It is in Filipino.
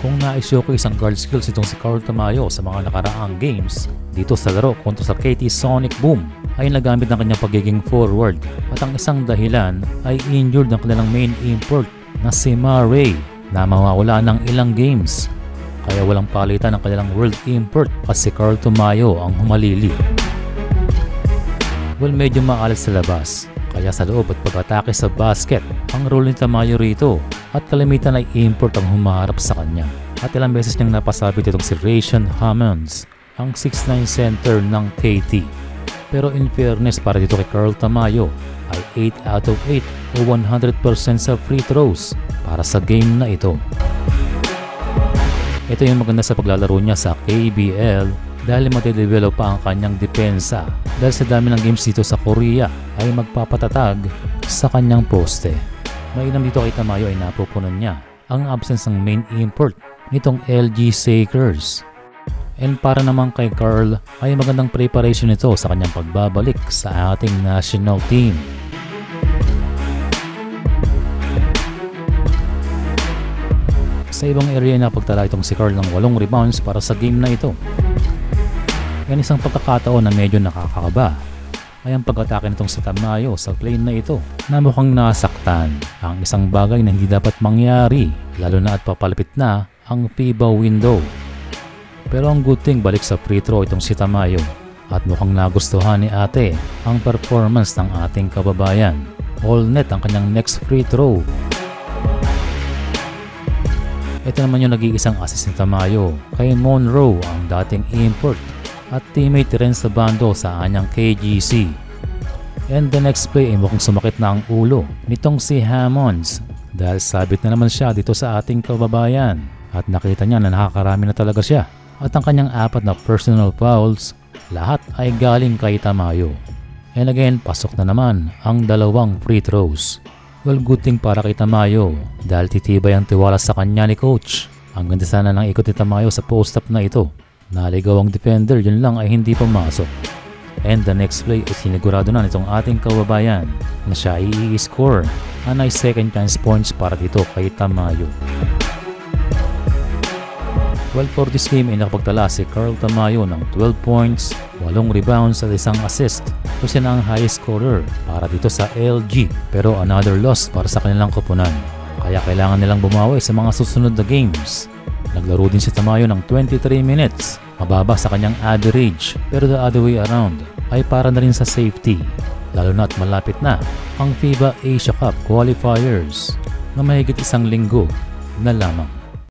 Kung na-showcase ang guard skills itong si Carl Tamayo sa mga nakaraang games, dito sa laro kontra sa KT Sonic Boom ay nagamit ng kanyang pagiging forward at ang isang dahilan ay injured ng kanilang main import na si Murray na mawawala ng ilang games. Kaya walang palitan ng kanilang world import kasi Carl Tamayo ang humalili. Well, medyo maalat sa labas, kaya sa loob at pag-atake sa basket ang role ni Tamayo rito at kalimitan ay import ang humaharap sa kanya. At ilang beses niyang napasabit itong si Rayshon Hammonds, ang 6'9 center ng KT. Pero in fairness para dito kay Carl Tamayo ay 8 out of 8 o 100% sa free throws para sa game na ito. Ito yung maganda sa paglalaro niya sa KBL dahil matidevelop pa ang kanyang depensa dahil sa dami ng games dito sa Korea ay magpapatatag sa kanyang poste. Mainam dito kay Tamayo ay napupunan niya ang absence ng main import nitong LG Sakers. And para naman kay Carl ay magandang preparation ito sa kanyang pagbabalik sa ating national team. Sa ibang area na pagtala itong si Carl ng 8 rebounds para sa game na ito. Yan isang pagkakataon na medyo nakakakaba ay ang pag-atake nitong si Tamayo sa plane na ito na mukhang nasaktan. Ang isang bagay na hindi dapat mangyari lalo na at papalapit na ang FIBA window. Pero ang good thing balik sa free throw itong si Tamayo at mukhang nagustuhan ni ate ang performance ng ating kababayan. All net ang kanyang next free throw. Ito naman yung nag-iisang assist ni Tamayo kay Monroe ang dating import at teammate rin sa bando sa anyang KGC. And the next play ay mukhang sumakit na ang ulo nitong si Hammonds dahil sabit na naman siya dito sa ating kababayan at nakita niya na nakakarami na talaga siya. At ang kanyang 4 na personal fouls, lahat ay galing kay Tamayo. And again, pasok na naman ang 2 free throws. Well, good thing para kay Tamayo dahil titibay ang tiwala sa kanya ni coach. Ang ganda sana ng ikot ni Tamayo sa post-up na ito. Naligaw ang defender, yun lang ay hindi pumasok. And the next play ay sinigurado na nitong ating kababayan na siya ay i-score. A nice second chance points para dito kay Tamayo. Well, for this game ay nakapagtala si Carl Tamayo ng 12 points, 8 rebounds at 1 assist. So siya na ang highest scorer para dito sa LG. Pero another loss para sa kanilang koponan. Kaya kailangan nilang bumawi sa mga susunod na games. Naglaro din si Tamayo ng 23 minutes. Mababa sa kanyang average. Pero the other way around ay para na rin sa safety. Lalo na at malapit na ang FIBA Asia Cup qualifiers na mahigit 1 linggo na lamang.